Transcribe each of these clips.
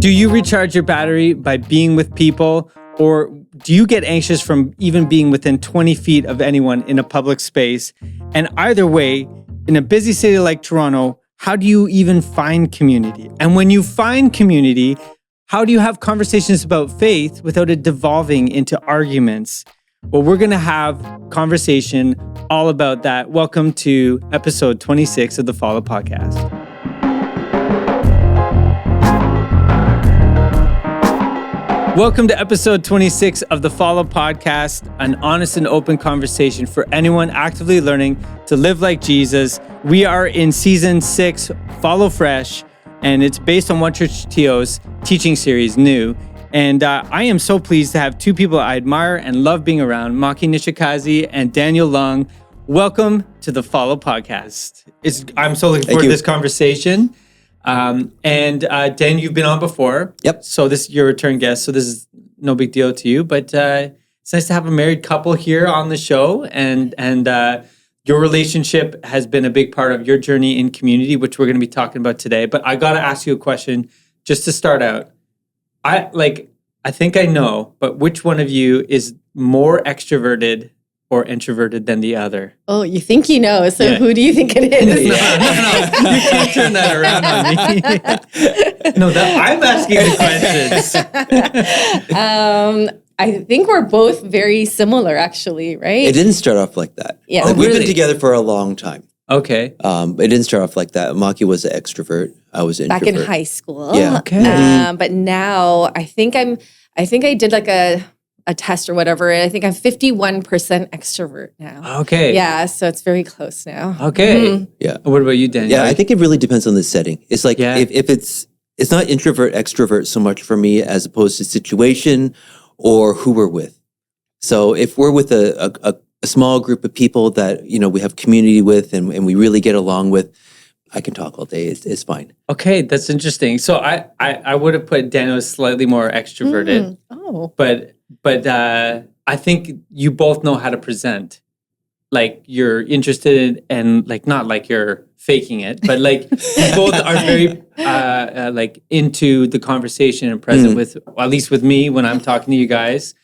Do you recharge your battery by being with people, or do you get anxious from even being within 20 feet of anyone in a public space? And either way, in a busy city like Toronto, how do you even find community? And when you find community, how do you have conversations about faith without it devolving into arguments? Well, we're going to have conversation all about that. Welcome to episode 26 of the Follow Podcast. Welcome to episode 26 of the Follow Podcast, an honest and open conversation for anyone actively learning to live like Jesus. We are in season 6, Follow Fresh, and it's based on OneChurch.to's teaching series, New. And I am so pleased to have two people I admire and love being around, Maki Nishikaze and Daniel Leung. Welcome to the Follow Podcast. I'm so looking forward to this conversation. Dan, you've been on before. Yep. So this is your return guest, so this is no big deal to you. But it's nice to have a married couple here on the show, and your relationship has been a big part of your journey in community, which we're going to be talking about today. But I got to ask you a question just to start out. I think I know, but which one of you is more extroverted or introverted than the other? Oh, you think you know, so yeah. Who do you think it is? No. You can't turn that around on me. No, I'm asking the questions. I think we're both very similar, actually, right? It didn't start off like that. Yeah. We've been together for a long time. Okay. It didn't start off like that. Maki was an extrovert. I was an introvert. Back in high school. Yeah. Okay. But now I think I did like a test or whatever, and I think I'm 51% extrovert now. Okay. Yeah, so it's very close now. Okay. Mm-hmm. Yeah. What about you, Daniel? Yeah, I think it really depends on the setting. It's like if it's not introvert, extrovert so much for me as opposed to situation or who we're with. So if we're with a small group of people that, we have community with and we really get along with, I can talk all day. It's fine. Okay, that's interesting. So I would have put Daniel as slightly more extroverted. Oh. But I think you both know how to present. Like you're interested and like not like you're faking it, but like you both are very like into the conversation and present with, at least with me when I'm talking to you guys.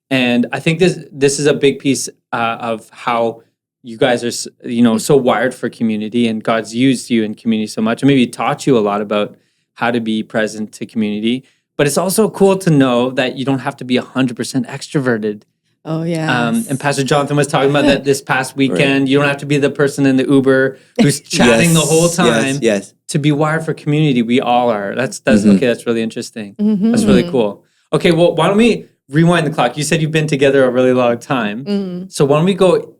And I think this is a big piece of how you guys are, so wired for community, and God's used you in community so much, and maybe taught you a lot about how to be present to community. But it's also cool to know that you don't have to be 100% extroverted. Oh, yeah. And Pastor Jonathan was talking about that this past weekend. Right. You don't have to be the person in the Uber who's chatting the whole time. Yes. To be wired for community, we all are. That's okay. That's really interesting. Mm-hmm. That's really cool. Okay, well, why don't we rewind the clock? You said you've been together a really long time. Mm-hmm. So why don't we go?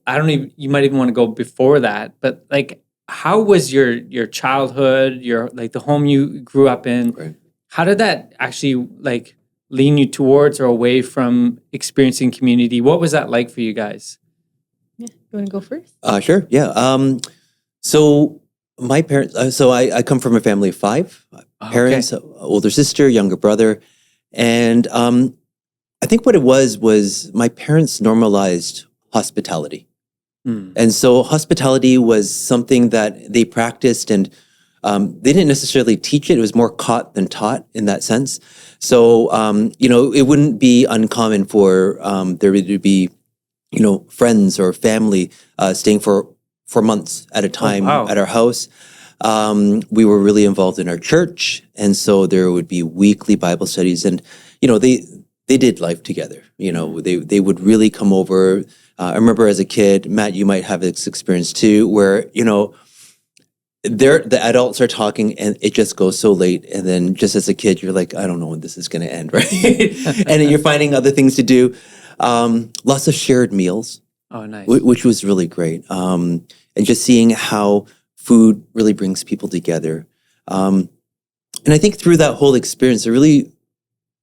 You might even want to go before that. But like, how was your childhood? Your like the home you grew up in? Right. How did that actually like lean you towards or away from experiencing community? What was that like for you guys? Yeah, you want to go first? Sure. Yeah. So my parents. So I come from a family of 5 parents, older sister, younger brother, and I think what it was my parents normalized hospitality, and so hospitality was something that they practiced and. They didn't necessarily teach it. It was more caught than taught in that sense. So, it wouldn't be uncommon for there to be, friends or family staying for months at a time at our house. We were really involved in our church. And so there would be weekly Bible studies. And, they did life together. They would really come over. I remember as a kid, Matt, you might have this experience too, where, the adults are talking and it just goes so late. And then just as a kid, you're like, I don't know when this is going to end, right? And then you're finding other things to do. Lots of shared meals. Oh, nice. Which was really great. And just seeing how food really brings people together. And I think through that whole experience, I really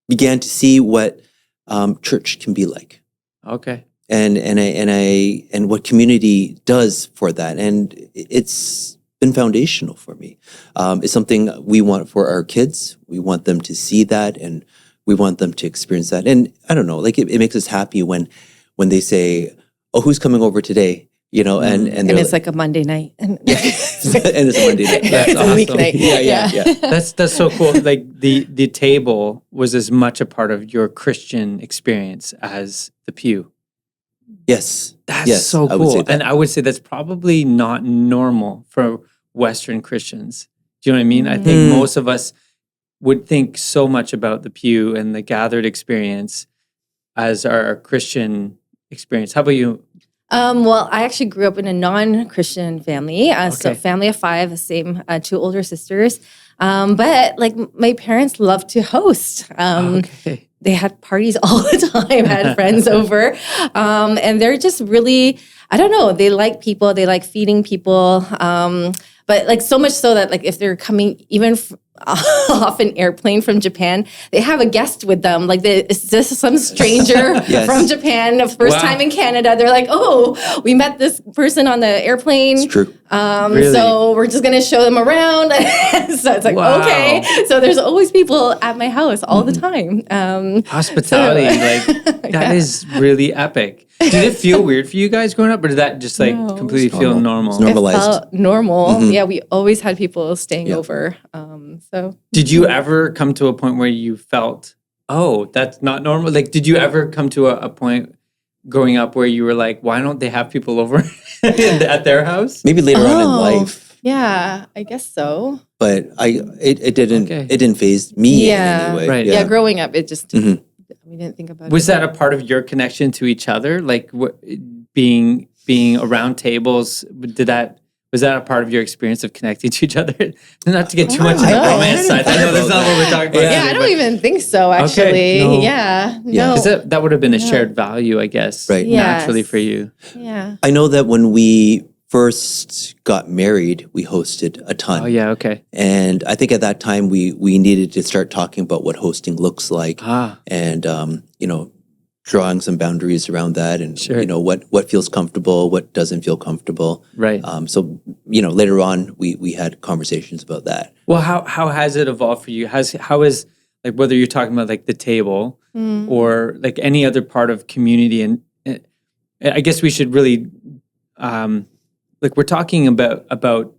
began to see what church can be like. Okay. And what community does for that. And it's been foundational for me. It's something we want for our kids. We want them to see that, and we want them to experience that. And I don't know, like it makes us happy when they say, "Oh, who's coming over today?" and it's like a Monday night. and it's a Monday night. That's It's a awesome. weeknight. Yeah. That's so cool. Like the table was as much a part of your Christian experience as the pew. Yes. That's Yes, so I would say cool. that. And I would say that's probably not normal for Western Christians. Do you know what I mean? I think most of us would think so much about the pew and the gathered experience as our Christian experience. How about you? Well, I actually grew up in a non-Christian family, so Okay. family of 5, the same 2 older sisters. But like my parents loved to host. Okay. They had parties all the time, had friends over. And they're just really, I don't know, they like people, they like feeding people. But like so much so that like if they're coming even off an airplane from Japan, they have a guest with them. Like it's just some stranger Yes. from Japan, the first Wow. time in Canada. They're like, oh, we met this person on the airplane. It's true. Really? So we're just going to show them around. So it's like, Wow. okay. So there's always people at my house all the time. Hospitality, like that is really epic. Did it feel weird for you guys growing up, or did that just like No. completely It's feel normal. normal? It's normal. It Normalized. felt normal. Yeah, we always had people staying Yeah. over. So Did you ever come to a point where you felt, oh, that's not normal? Like, did you ever come to a point growing up where you were like, why don't they have people over at their house? Maybe later on in life, yeah, I guess so. but it didn't Okay. it didn't faze me Yeah. in any way. Right. Yeah, growing up, it just Mhm. we didn't think about Was it. that a part of your connection to each other? Like being around tables, was that a part of your experience of connecting to each other? Not to get too much in the know. romance side. I know that's not what we're talking about. Yeah, I don't even think so. Actually, No. yeah, Yeah. no, Because that would have been a shared value, I guess, Right. naturally Yes. for you. yeah. I know that when we first got married, we hosted a ton. Oh, yeah, okay. And I think at that time we needed to start talking about what hosting looks like, Ah, and drawing some boundaries around that, and Sure. what feels comfortable, what doesn't feel comfortable. right. So later on we had conversations about that. Well, how has it evolved for you? How is like whether you're talking about like the table or like any other part of community, and I guess we should really like we're talking about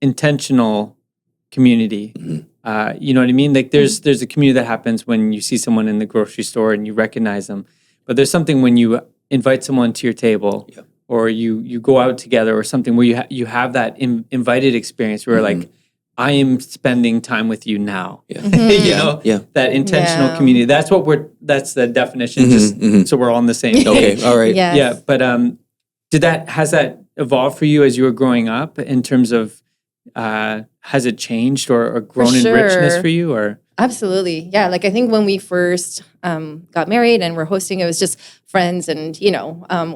intentional community. You know what I mean? Like there's a community that happens when you see someone in the grocery store and you recognize them, but there's something when you invite someone to your table. Yeah. Or you go out together or something where you have that invited experience where like I am spending time with you now. Yeah. You know, Yeah. that intentional Yeah. community. That's the definition. Just so we're all on the same page. Okay. All right. Yes. Yeah, but has that evolved for you as you were growing up in terms of has it changed or grown in richness sure. for you or? Absolutely. Yeah. Like I think when we first got married and we're hosting, it was just friends and,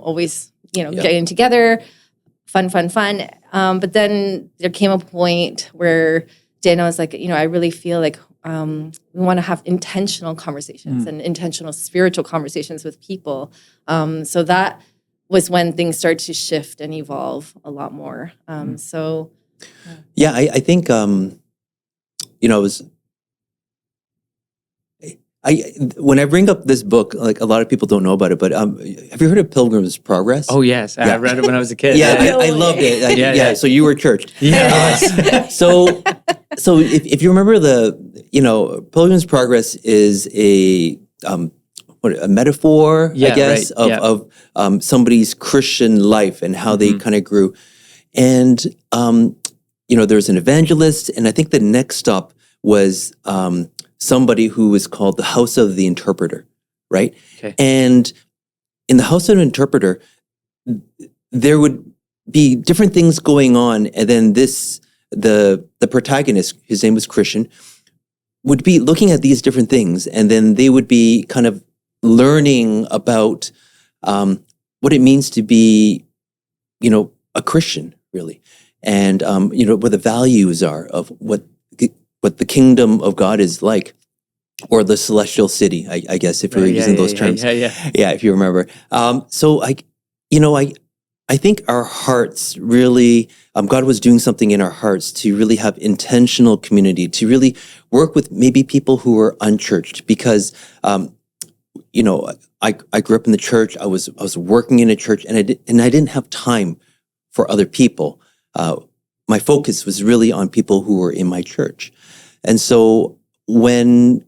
always, getting together, fun. But then there came a point where Daniel was like, I really feel like we want to have intentional conversations and intentional spiritual conversations with people. So that was when things started to shift and evolve a lot more. So Yeah, I think when I bring up this book, like a lot of people don't know about it, but have you heard of Pilgrim's Progress? Oh yes, I read it when I was a kid. yeah, I Really? loved it. Yeah. So you were church. Yeah. So if you remember Pilgrim's Progress is a metaphor, Yeah, I guess, right, yeah. of somebody's Christian life and how they kind of grew. And there's an evangelist, and I think the next stop was somebody who was called the House of the Interpreter, right? Okay. And in the House of the Interpreter, there would be different things going on, and then the protagonist, his name was Christian, would be looking at these different things, and then they would be kind of learning about what it means to be, a Christian, really, and what the values are of what the kingdom of God is like, or the celestial city, I guess, if you're using those terms. Yeah. If you remember. So I think our hearts really, God was doing something in our hearts to really have intentional community, to really work with maybe people who are unchurched, because, I grew up in the church. I was working in a church, and I didn't have time for other people. My focus was really on people who were in my church. And so when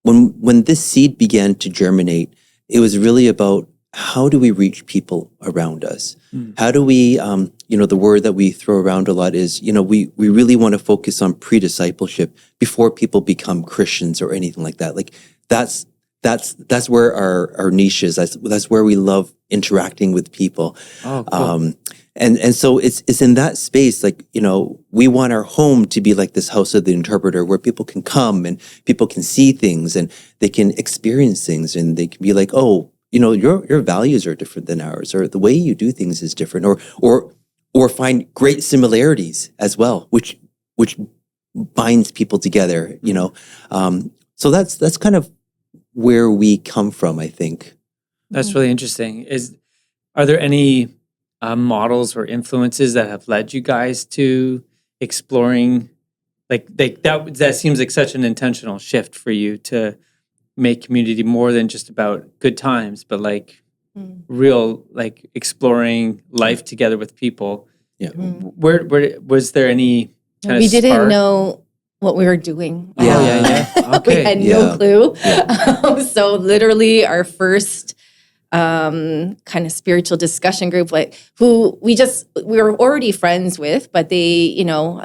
this seed began to germinate, it was really about how do we reach people around us? How do we, the word that we throw around a lot is, we really want to focus on pre-discipleship before people become Christians or anything like that. Like that's where our niche is. That's where we love interacting with people. Oh, cool. And so it's in that space, like, we want our home to be like this house of the interpreter where people can come and people can see things and they can experience things and they can be like, oh, your values are different than ours, or the way you do things is different, or find great similarities as well, which binds people together, So that's kind of where we come from, I think. That's really interesting. Are there any models or influences that have led you guys to exploring, like that seems like such an intentional shift for you to make community more than just about good times, but like real, like exploring life together with people. Yeah. Where was there any kind of We didn't spark? know what we were doing. Yeah. We Okay. had no clue. So literally our first kind of spiritual discussion group, like who we were already friends with, but they,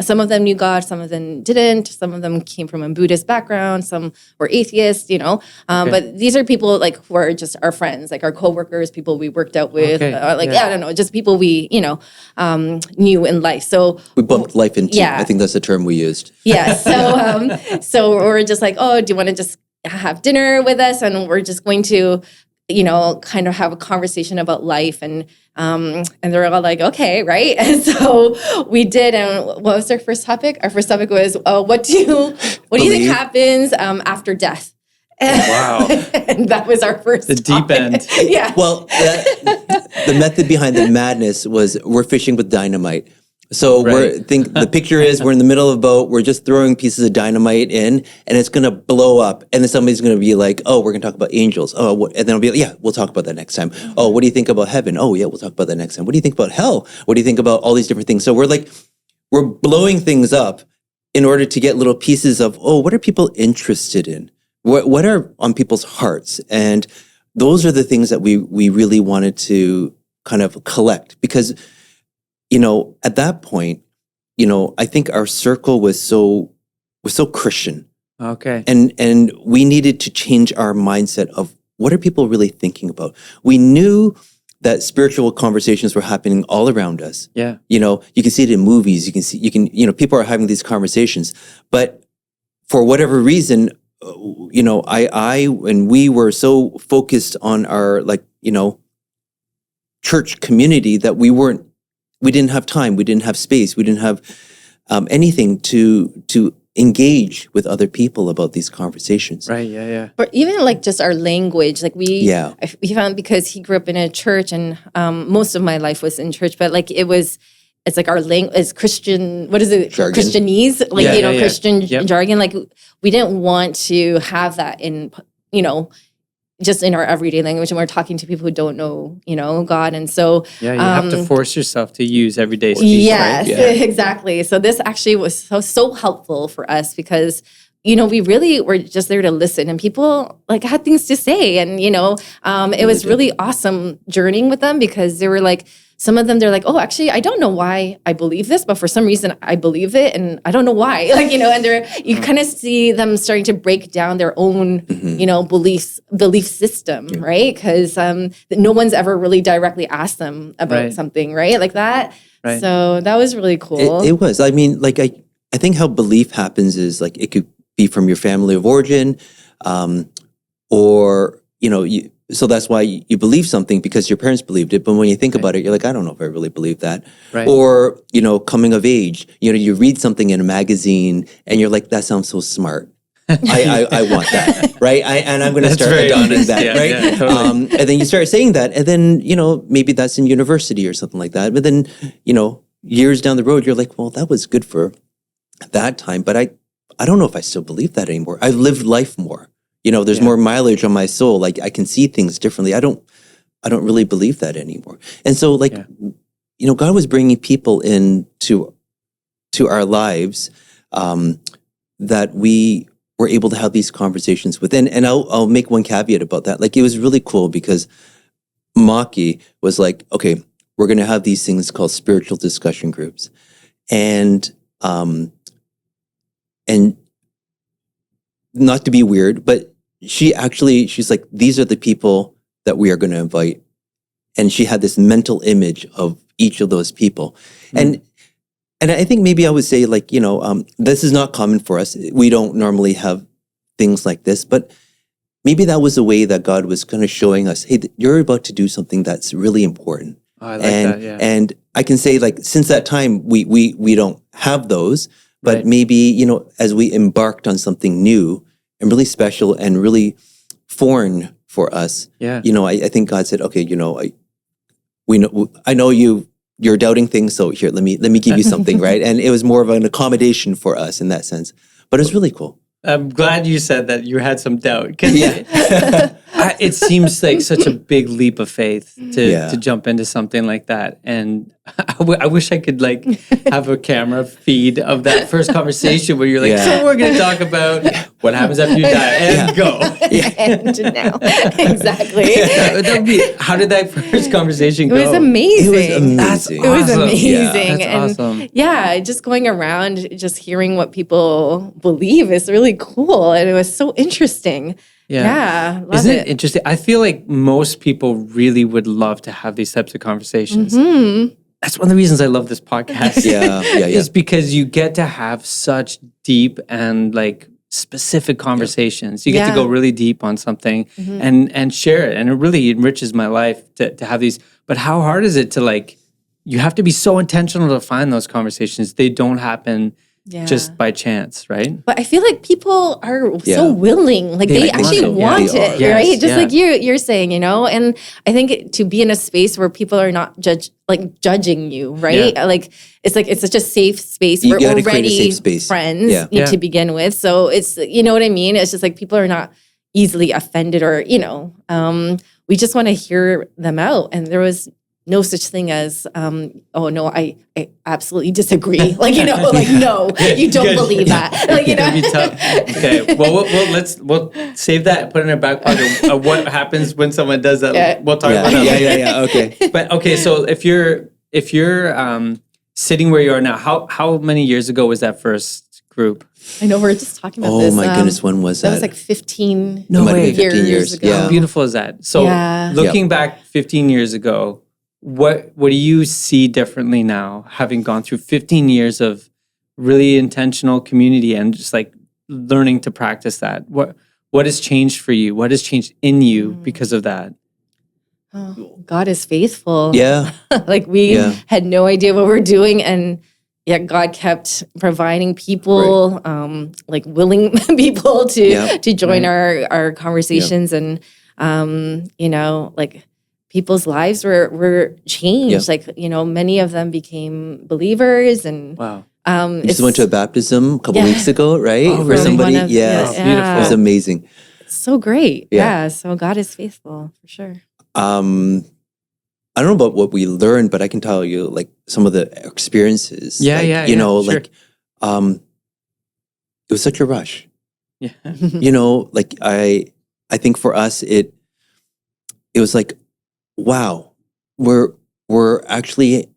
some of them knew God, some of them didn't, some of them came from a Buddhist background, some were atheists, but these are people like who are just our friends, like our coworkers, people we worked out with, I don't know, just people we, knew in life. So we bumped life into, yeah. I think that's the term we used. Yeah. So we're just like, oh, do you want to just have dinner with us? And we're just going to, kind of have a conversation about life. And they're all like, okay, right? And so we did. And what was our first topic? Our first topic was, what do you think happens after death? Wow. And that was our first The deep end. Yeah. Well, the method behind the madness was we're fishing with dynamite. So the picture is we're in the middle of a boat, we're just throwing pieces of dynamite in, and it's going to blow up. And then somebody's going to be like, oh, we're going to talk about angels. Oh, and then I'll be like, yeah, we'll talk about that next time. Oh, what do you think about heaven? Oh, yeah, we'll talk about that next time. What do you think about hell? What do you think about all these different things? So we're blowing things up in order to get little pieces of, oh, what are people interested in? What are on people's hearts? And those are the things that we really wanted to kind of collect because at that point, I think our circle was so Christian. Okay. And we needed to change our mindset of what are people really thinking about? We knew that spiritual conversations were happening all around us. Yeah. You can see it in movies. People are having these conversations, but for whatever reason, I and we were so focused on our church community that we didn't have time, we didn't have space, we didn't have anything to engage with other people about these conversations. Right, yeah. Or even like just our language, like we found, because he grew up in a church and most of my life was in church, but like it's like our language is Christian, what is it? Jargon. Christianese, like, Christian Yep. jargon. Like we didn't want to have that in, just in our everyday language, and we're talking to people who don't know, God. And so Yeah, you have to force yourself to use everyday speech, yes, right? Yeah. exactly. So this actually was so helpful for us because, we really were just there to listen, and people like had things to say. And, it was really awesome journeying with them because they were like, some of them, they're like, oh, actually, I don't know why I believe this, but for some reason I believe it and I don't know why. And you kind of see them starting to break down their own, belief system, right? Because no one's ever really directly asked them about something, right? Like that. Right. So that was really cool. It was. I mean, like, I think how belief happens is like it could be from your family of origin, or, so that's why you believe something because your parents believed it. But when you think about it, you're like, I don't know if I really believe that. Right. Or, coming of age, you read something in a magazine and you're like, that sounds so smart. I want that, right? And I'm going to start adopting that, right? Yeah, totally. And then you start saying that, and then, maybe that's in university or something like that. But then, years down the road, you're like, well, that was good for that time. But I don't know if I still believe that anymore. I've lived life more. There's more mileage on my soul. Like I can see things differently. I don't really believe that anymore. And so God was bringing people into our lives that we were able to have these conversations with. And I'll make one caveat about that. Like, it was really cool because Maki was like, okay, we're going to have these things called spiritual discussion groups. And not to be weird, but she's like, these are the people that we are going to invite. And she had this mental image of each of those people. And I think maybe I would say, like, this is not common for us. We don't normally have things like this, but maybe that was a way that God was kind of showing us, hey, you're about to do something that's really important. Oh, I like that, yeah. And I can say, like, since that time, we don't have those, but Right. maybe, as we embarked on something new and really special and really foreign for us, Yeah. I think God said, okay, I know you're doubting things, so here, let me give you something, right? And it was more of an accommodation for us in that sense. But it's really cool. I'm glad you said that you had some doubt. 'Cause Yeah. it seems like such a big leap of faith Yeah. to jump into something like that. And I wish I could like have a camera feed of that first conversation where you're like, Yeah. so we're going to talk about what happens after you die and go. And now, exactly. That'd be, how did that first conversation It go? was amazing. It was amazing. That's It was awesome. amazing. That's And awesome. yeah, just going around, just hearing what people believe is really cool. And it was so interesting. Yeah, love Isn't it it. interesting? I feel like most people really would love to have these types of conversations. Mm-hmm. That's one of the reasons I love this podcast. Yeah. Is because you get to have such deep and like specific conversations. You get to Yeah. go really deep on something and share it. And it really enriches my life to have these. But how hard is it to like, you have to be so intentional to find those conversations. They don't happen Yeah. just by chance, right? But I feel like people are Yeah. so willing. Like they want actually to. Yeah, want they it, are. Yes, right? Just yeah. like you're saying, And I think to be in a space where people are not judging you, right? Yeah. Like it's such a safe space. You We're gotta create a already safe space. friends Yeah. Yeah. to begin with. So it's what I mean? It's just like people are not easily offended or, we just want to hear them out. And there was no such thing as, oh no, I absolutely disagree. Like, no, you don't Good. believe that. Like, It's gonna be tough. Okay. Well, we'll save that. Put it in our back pocket. What happens when someone does that? Yeah. We'll talk about that. Yeah. Okay. But okay, so if you're sitting where you are now, how many years ago was that first group? I know we're just talking about Oh this. my goodness, when was that? That was like 15 No It might have way. been 15 years. ago. Yeah. How beautiful is that? So Yeah. looking back 15 years ago, what do you see differently now, having gone through 15 years of really intentional community and just like learning to practice that? What has changed for you? What has changed in you because of that? Oh, God is faithful. Yeah. Like we Yeah. had no idea what we're doing, and yet God kept providing people, like willing people to Yep. to join our conversations, and like people's lives were changed. Yep. Like many of them became believers, and Wow. We just went to a baptism a couple weeks ago, right? Oh, For really? somebody. One of- Yes. Oh, beautiful. It was amazing. so great. Yeah. Yeah. So God is faithful for sure. I don't know about what we learned, but I can tell you like some of the experiences. Yeah, like, yeah, You know, sure. like it was such a rush. Yeah. Like I think for us it was like, wow, we're actually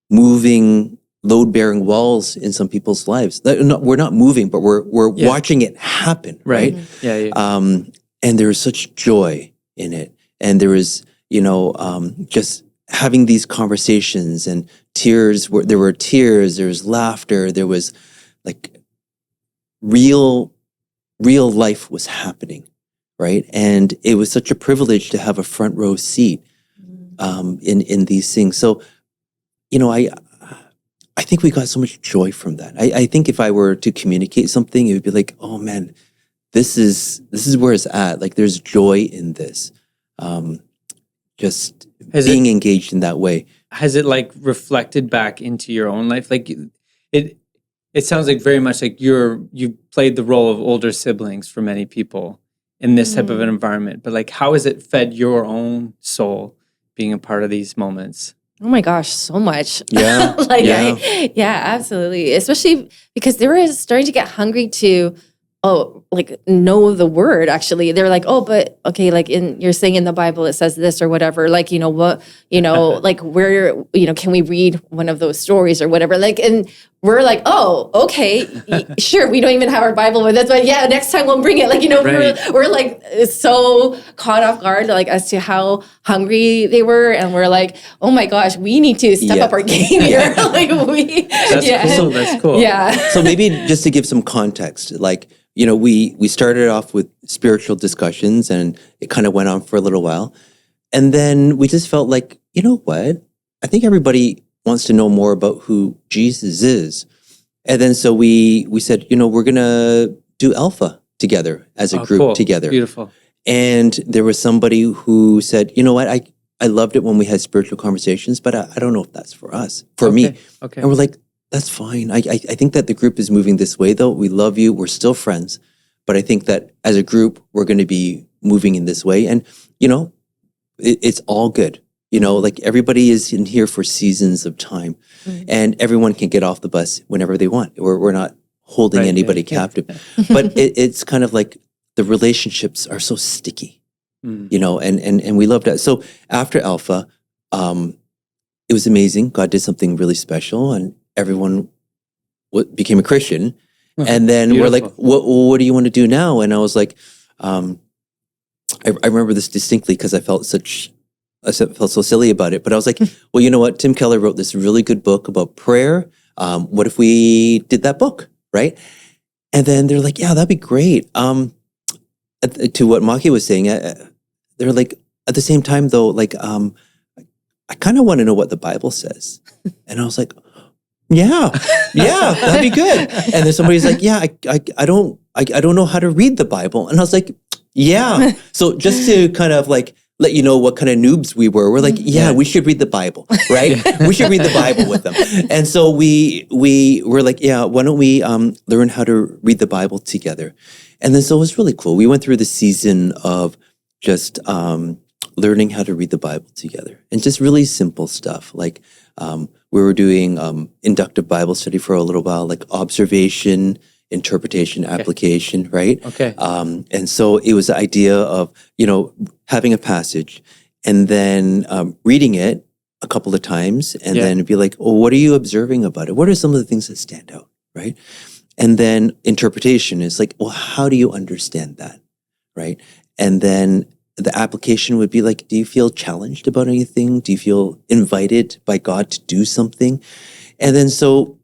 moving load-bearing walls in some people's lives. We're not moving, but we're Yeah. watching it happen, right? Yeah. And there was such joy in it, and there was just having these conversations and tears. There were tears, there was laughter, there was like real life was happening, right? And it was such a privilege to have a front row seat in these things. So, I think we got so much joy from that. I think if I were to communicate something, it would be like, oh man, this is where it's at. Like there's joy in this. Just being engaged in that way. Has it like reflected back into your own life? Like it sounds like very much like you played the role of older siblings for many people in this type of an environment. But like, how has it fed your own soul being a part of these moments? Oh my gosh, so much. Yeah. Yeah, absolutely. Especially because they were starting to get hungry to, know the word, actually. They're like, oh, but okay, like you're saying in the Bible, it says this or whatever. Like, like where, can we read one of those stories or whatever? Like, and we're like, oh, okay, sure. We don't even have our Bible with us, but yeah, next time we'll bring it. Like, Right. we're like so caught off guard, like as to how hungry they were. And we're like, oh my gosh, we need to step up our game here. Like That's cool. That's cool. Yeah. So maybe just to give some context, like, we started off with spiritual discussions and it kind of went on for a little while. And then we just felt like, you know what? I think everybody wants to know more about who Jesus is. And then so we said, we're going to do Alpha together as a group together. Beautiful. And there was somebody who said, you know what? I loved it when we had spiritual conversations, but I don't know if that's for us, for me. Okay. And we're like, that's fine. I think that the group is moving this way, though. We love you. We're still friends. But I think that as a group, we're going to be moving in this way. And, it's all good. Like everybody is in here for seasons of time. Mm-hmm. And everyone can get off the bus whenever they want. We're not holding anybody captive. But it's kind of like the relationships are so sticky, and we loved that. So after Alpha, it was amazing. God did something really special and everyone became a Christian. And then we're like, what do you want to do now? And I was like, I remember this distinctly because I felt so silly about it. But I was like, well, you know what? Tim Keller wrote this really good book about prayer. What if we did that book, right? And then they're like, yeah, that'd be great. To what Maki was saying, they're like, at the same time though, like, I kind of want to know what the Bible says. And I was like, yeah, that'd be good. And then somebody's like, yeah, I don't know how to read the Bible. And I was like, yeah. So just to kind of like let you know what kind of noobs we were like, yeah, we should read the Bible, right? We should read the Bible with them. And so we were like, yeah, why don't we learn how to read the Bible together? And then so it was really cool. We went through the season of just learning how to read the Bible together and just really simple stuff. Like we were doing inductive Bible study for a little while, like observation, interpretation, application, right? Okay. And so it was the idea of, having a passage and then reading it a couple of times and then be like, oh, what are you observing about it? What are some of the things that stand out, right? And then interpretation is like, well, how do you understand that, right? And then the application would be like, do you feel challenged about anything? Do you feel invited by God to do something? And then so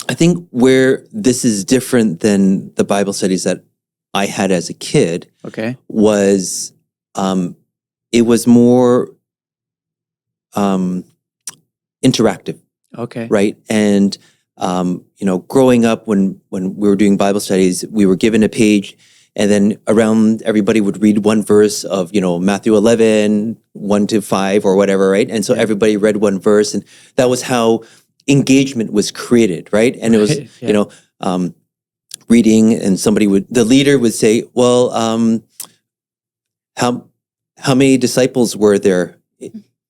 I think where this is different than the Bible studies that I had as a kid was it was more interactive. Okay. Right. And growing up when we were doing Bible studies, we were given a page and then around everybody would read one verse of, Matthew 11, 1-5 or whatever, right? And so everybody read one verse and that was how engagement was created, right? And it was, reading and the leader would say, well, how many disciples were there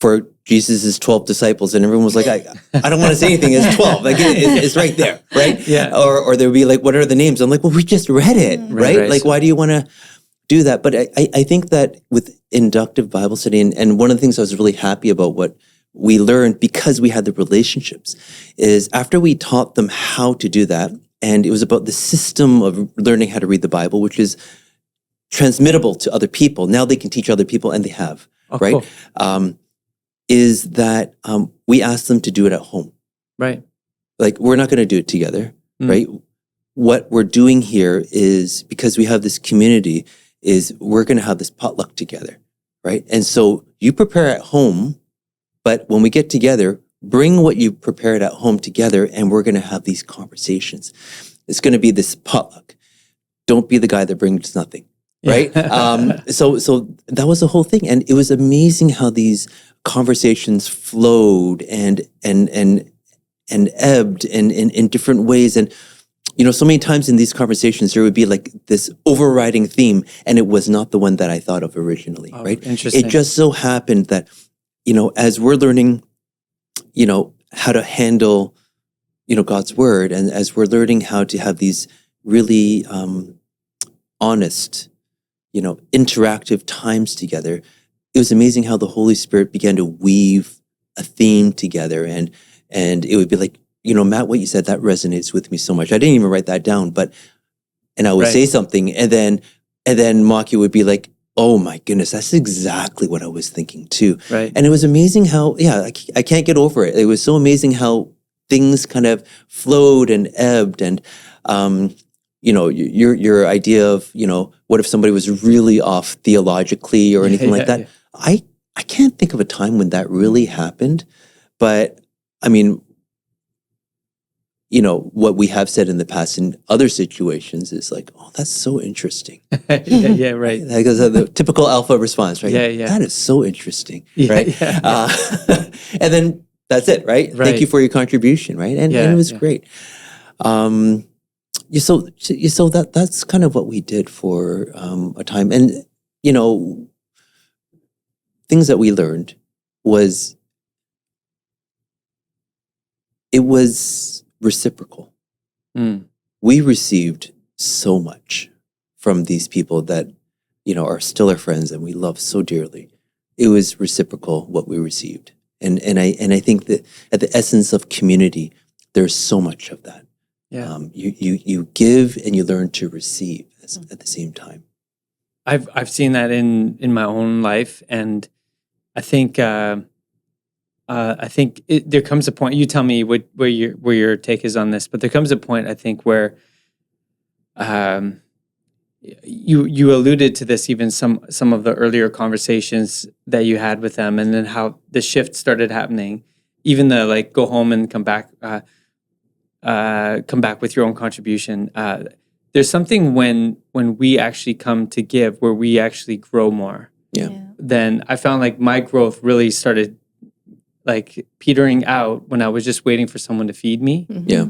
for Jesus' 12 disciples? And everyone was like, I don't want to say anything, it's 12. Like it's right there, right? Yeah. Or they would be like, what are the names? I'm like, well, we just read it, right? Like, why do you want to do that? But I think that with inductive Bible study, and one of the things I was really happy about what we learned because we had the relationships is after we taught them how to do that, and it was about the system of learning how to read the Bible, which is transmittable to other people. Now they can teach other people, and they have, right? Cool. Is that we asked them to do it at home. Right. Like, we're not going to do it together, right? What we're doing here is, because we have this community, is we're going to have this potluck together, right? And so you prepare at home, but when we get together, bring what you prepared at home together, and we're going to have these conversations. It's going to be this potluck. Don't be the guy that brings nothing, right? So that was the whole thing, and it was amazing how these conversations flowed and ebbed in different ways. And so many times in these conversations, there would be like this overriding theme, and it was not the one that I thought of originally, right? Interesting. It just so happened that, as we're learning how to handle, God's word. And as we're learning how to have these really honest, interactive times together, it was amazing how the Holy Spirit began to weave a theme together. And it would be like, Matt, what you said, that resonates with me so much. I didn't even write that down, and I would say something, and then Maki would be like, oh my goodness, that's exactly what I was thinking too. Right. And it was amazing how, I can't get over it. It was so amazing how things kind of flowed and ebbed. And, your idea of, what if somebody was really off theologically or anything like that? Yeah. I can't think of a time when that really happened. But I mean, what we have said in the past in other situations is like, oh, that's so interesting. Yeah, right. Because the typical alpha response, right? Yeah. That is so interesting, right? Yeah. And then that's it, right? Thank you for your contribution, right? And it was great. So that's kind of what we did for a time. And, things that we learned was, it was reciprocal. We received so much from these people that, are still our friends and we love so dearly. It was reciprocal what we received. And I think that at the essence of community, there's so much of that. Yeah. You give and you learn to receive at the same time. I've seen that in my own life, and I think there comes a point. You tell me where your take is on this, but there comes a point, I think, where you alluded to this, even some of the earlier conversations that you had with them, and then how the shift started happening. Even the like go home and come back with your own contribution. There's something when we actually come to give where we actually grow more. Yeah. Then I found like my growth really started like petering out when I was just waiting for someone to feed me. Mm-hmm. Yeah.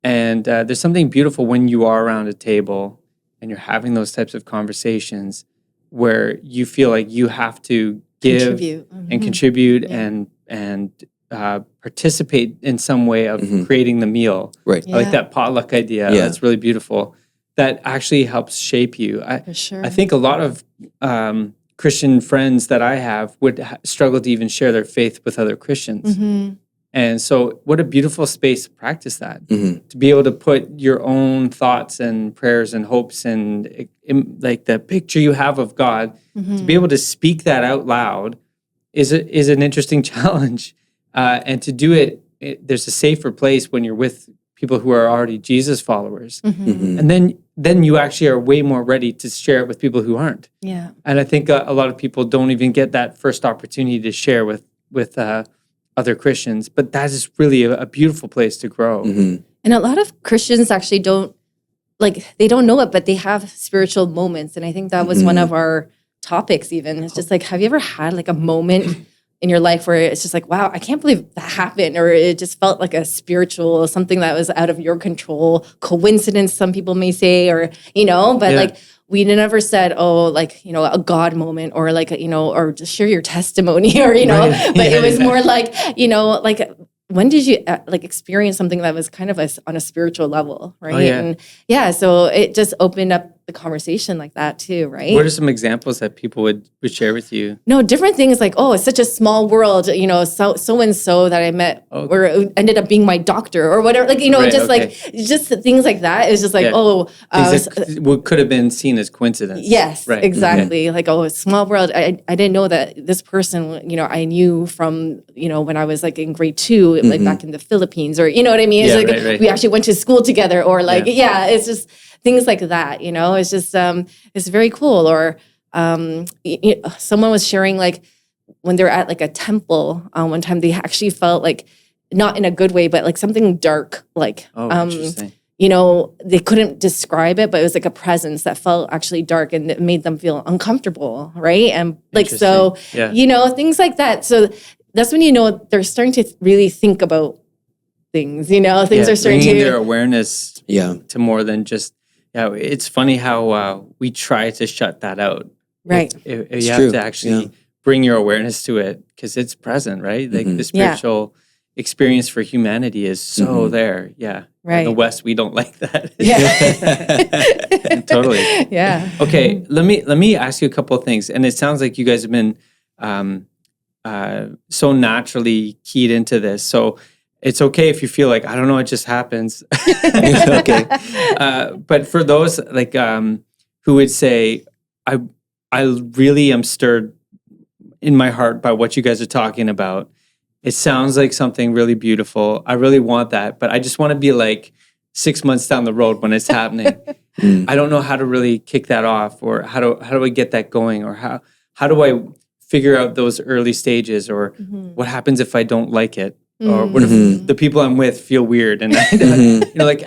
And there's something beautiful when you are around a table and you're having those types of conversations where you feel like you have to give and contribute and participate in some way of creating the meal. Right. I like that potluck idea. Yeah. That's really beautiful. That actually helps shape you. For sure. I think a lot of Christian friends that I have would struggle to even share their faith with other Christians. Mm-hmm. And so what a beautiful space to practice that. Mm-hmm. To be able to put your own thoughts and prayers and hopes and like the picture you have of God, to be able to speak that out loud is an interesting challenge. And to do it, there's a safer place when you're with people who are already Jesus followers. Mm-hmm. Mm-hmm. And then you actually are way more ready to share it with people who aren't. Yeah. And I think a lot of people don't even get that first opportunity to share with other Christians. But that is really a beautiful place to grow. Mm-hmm. And a lot of Christians actually don't know it, but they have spiritual moments. And I think that was one of our topics even. It's just like, have you ever had like a moment in your life where it's just like, wow, I can't believe that happened, or it just felt like a spiritual, something that was out of your control, coincidence, some people may say, or, but like we never said, oh, like, a God moment, or like, or just share your testimony, or, right. But it was more like, like, when did you experience something that was kind of on a spiritual level, right? Oh, yeah. And so it just opened up the conversation like that too, right? What are some examples that people would share with you? No, different things like, oh, it's such a small world, so-and-so that I met or it ended up being my doctor or whatever, like, just things like that. It was just like, what could have been seen as coincidence. Yes, right. Exactly. Mm-hmm. Like, oh, a small world. I didn't know that this person, I knew from, when I was like in grade 2, like back in the Philippines, or, you know what I mean? It's right. We actually went to school together, or like, it's just things like that, it's just, it's very cool. Or someone was sharing like when they're at like a temple one time, they actually felt like, not in a good way, but like something dark, like, interesting. They couldn't describe it, but it was like a presence that felt actually dark, and it made them feel uncomfortable, right? And like, so, things like that. So that's when they're starting to really think about things, things are starting bringing their awareness to more than just, it's funny how we try to shut that out. Right. You have to actually bring your awareness to it because it's present, right? Like the spiritual experience for humanity is so there. Yeah. Right. In the West, we don't like that. Yeah. Totally. Yeah. Okay. Let me ask you a couple of things. And it sounds like you guys have been so naturally keyed into this. So it's okay if you feel like, I don't know, it just happens. Okay. But for those like who would say, I really am stirred in my heart by what you guys are talking about. It sounds like something really beautiful. I really want that, but I just want to be like 6 months down the road when it's happening. I don't know how to really kick that off, or how do I get that going, or how do I figure out those early stages, or what happens if I don't like it, or what if the people I'm with feel weird, and like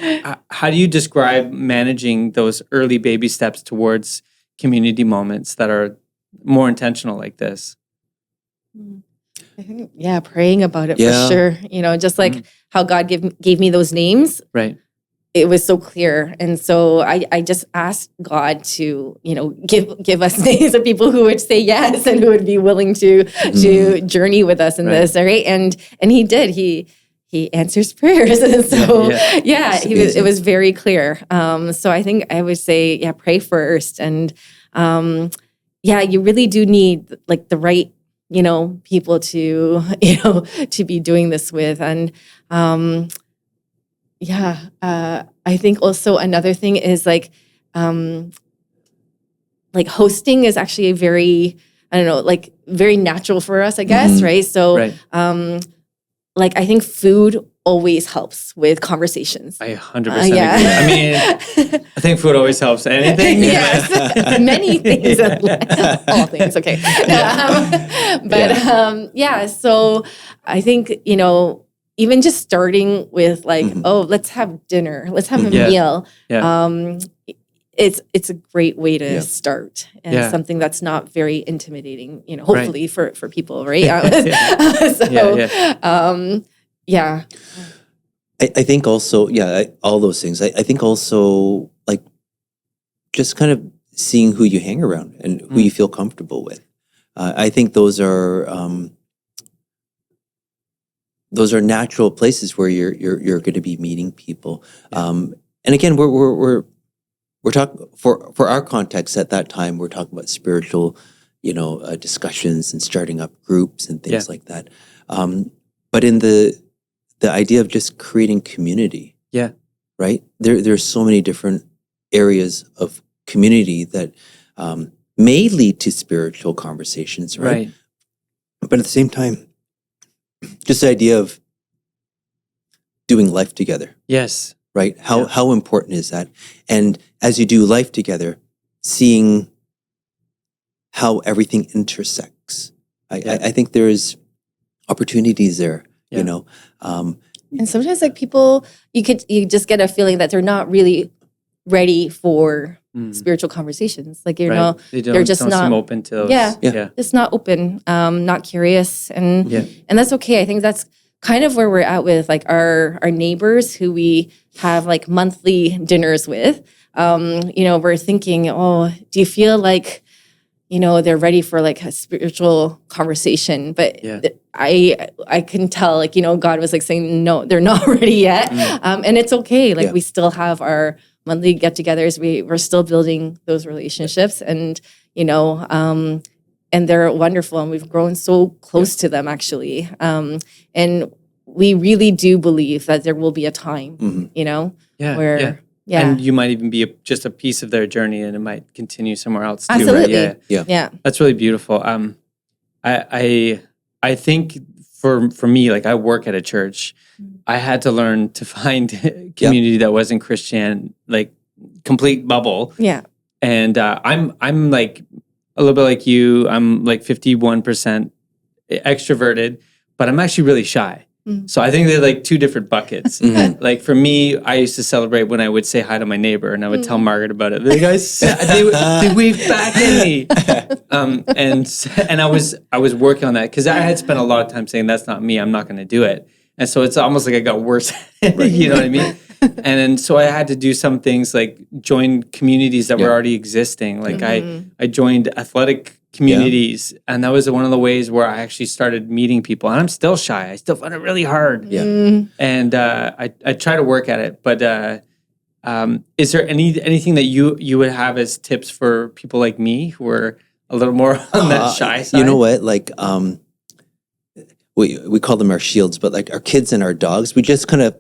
how do you describe managing those early baby steps towards community moments that are more intentional like this? I think, praying about it for sure. Just like how God gave me those names. Right. It was so clear. And so I just asked God to, give us names of people who would say yes and who would be willing to journey with us in this. All right. And he did. He answers prayers. And so it was very clear. So I think I would say, pray first. And you really do need like the right people to, to be doing this with. And I think also another thing is like hosting is actually a very, very natural for us, I guess, right? So, I think food always helps with conversations. I 100% agree. I mean, I think food always helps anything. Yes, many things. All things, okay. So I think, even just starting with let's have dinner, let's have a meal. Yeah. It's a great way to start, and something that's not very intimidating, hopefully for people, right? I think also, all those things. I think also just kind of seeing who you hang around and who you feel comfortable with. I think those are natural places where you're going to be meeting people. And again, we're talking for our context at that time. We're talking about spiritual, discussions and starting up groups and things like that. But in the idea of just creating community, right? There's so many different areas of community that may lead to spiritual conversations, right? But at the same time, just the idea of doing life together. Yes. Right? How important is that? And as you do life together, seeing how everything intersects. I think there's opportunities there, and sometimes people, you just get a feeling that they're not really ready for spiritual conversations. They're just not open to those. It's not open, not curious, and that's okay. I think that's kind of where we're at with our neighbors who we have monthly dinners with. We're thinking, do you feel like they're ready for a spiritual conversation? But I can tell God was saying no, they're not ready yet, and it's okay. We still have our monthly get-togethers. We're still building those relationships, and and they're wonderful, and we've grown so close to them actually. And we really do believe that there will be a time, where. Yeah. And you might even be just a piece of their journey, and it might continue somewhere else too. Absolutely. Right? Yeah. That's really beautiful. I think for me, I work at a church. I had to learn to find community that wasn't Christian, complete bubble. Yeah. And I'm a little bit like you. I'm 51% extroverted, but I'm actually really shy. So I think they're two different buckets. For me, I used to celebrate when I would say hi to my neighbor, and I would tell Margaret about it. The guys, they weaved back in me, and I was working on that because I had spent a lot of time saying that's not me. I'm not going to do it, and so it's almost like I got worse. You know what I mean? And then so I had to do some things like join communities that were already existing. I joined athletic communities, and that was one of the ways where I actually started meeting people. And I'm still shy. I still find it really hard. And I try to work at it. But is there anything that you would have as tips for people like me who are a little more on that shy side? You know what? Like, we call them our shields, but like our kids and our dogs, we kind of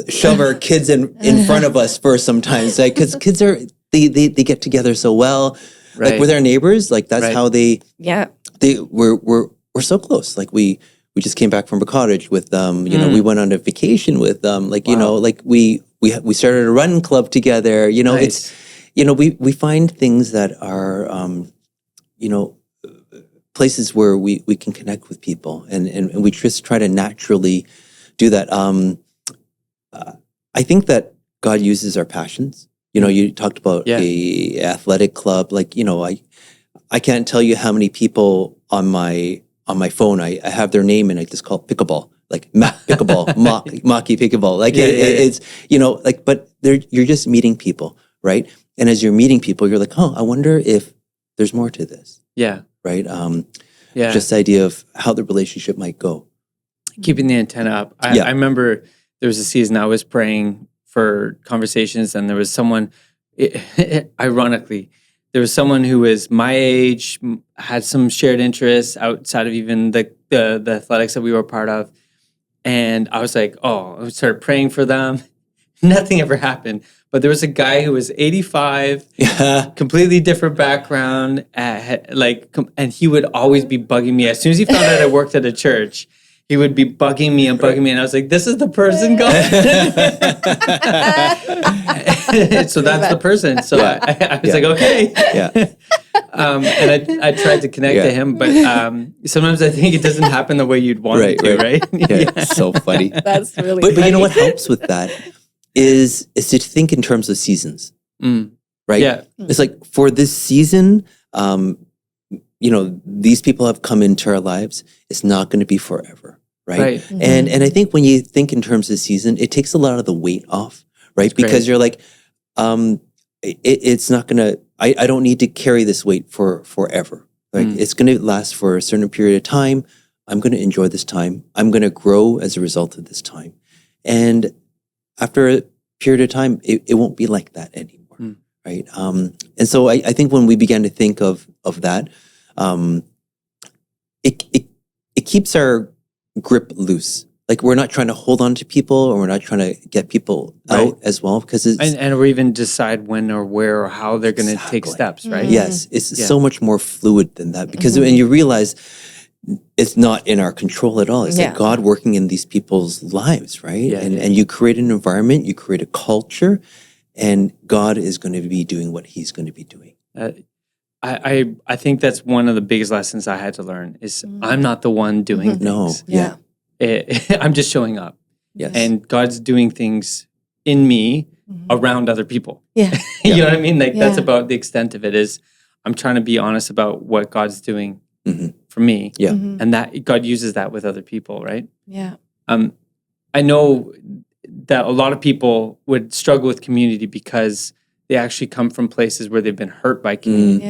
shove our kids in front of us first sometimes, like, because kids they get together so well. Like with our neighbors, like that's how we're so close. Like we just came back from a cottage with them. You know, we went on a vacation with them. Like you know, like we started a run club together. You know, it's we find things that are places where we can connect with people, and we just try to naturally do that. I think that God uses our passions. You know, you talked about a athletic club. Like, you know, I can't tell you how many people on my phone I have their name and I just call it pickleball, like pickleball, Maki pickleball. Like it's you know, like, but you're just meeting people, right? And as you're meeting people, you're like, oh, I wonder if there's more to this. Yeah. Right. Just the idea of how the relationship might go. Keeping the antenna up. I remember there was a season I was praying for conversations, and there was someone, ironically, there was someone who was my age, had some shared interests outside of even the athletics that we were part of. And I was like, I started praying for them. Nothing ever happened. But there was a guy who was 85, completely different background, and he would always be bugging me. As soon as he found out I worked at a church, he would be bugging me, and I was like, this is the person, God. So that's the person. So I was like, okay. And I tried to connect to him, but sometimes I think it doesn't happen the way you'd want it to, right? It's so funny. That's really funny. But you know what helps with that is to think in terms of seasons, right? Yeah. It's like for this season, these people have come into our lives. It's not going to be forever. Right. Mm-hmm. And I think when you think in terms of season, it takes a lot of the weight off, right? That's because you're like, it's not gonna. I don't need to carry this weight for forever. Like it's gonna last for a certain period of time. I'm gonna enjoy this time. I'm gonna grow as a result of this time. And after a period of time, it won't be like that anymore, right? And so I think when we began to think of that, it keeps our grip loose. Like we're not trying to hold on to people, or we're not trying to get people out as well, because it's and or even decide when or where or how they're going to take steps, right? Yes, it's so much more fluid than that, because when you realize it's not in our control at all. It's like God working in these people's lives, right? And you create an environment, you create a culture, and God is going to be doing what He's going to be doing. I think that's one of the biggest lessons I had to learn is I'm not the one doing things. I'm just showing up. Yes. And God's doing things in me around other people. Yeah. You know what I mean? Like that's about the extent of it is I'm trying to be honest about what God's doing for me. Yeah. And that God uses that with other people, right? Yeah. I know that a lot of people would struggle with community because they actually come from places where they've been hurt by community.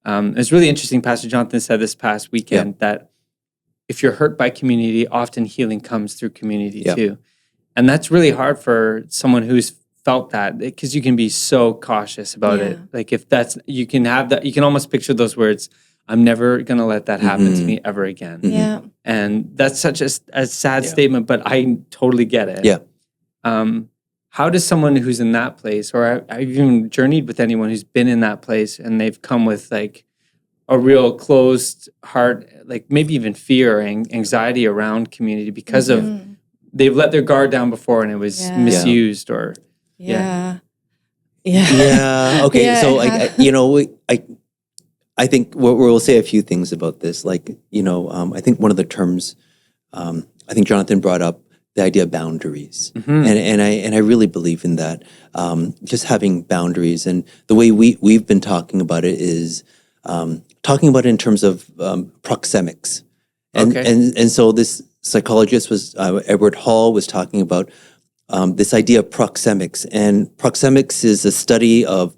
It's really interesting. Pastor Jonathan said this past weekend that if you're hurt by community, often healing comes through community too. And that's really hard for someone who's felt that, because you can be so cautious about it. Like if that's, you can have that, you can almost picture those words, I'm never going to let that happen to me ever again. Yeah. And that's such a sad statement, but I totally get it. Yeah. How does someone who's in that place, or I've even journeyed with anyone who's been in that place and they've come with like a real closed heart, like maybe even fear or anxiety around community because of they've let their guard down before and it was misused or Okay. So I think we'll say a few things about this. Like, I think one of the terms I think Jonathan brought up, the idea of boundaries. And I really believe in that. Just having boundaries, and the way we've been talking about it is talking about it in terms of proxemics. And so this psychologist was Edward Hall was talking about this idea of proxemics, and proxemics is a study of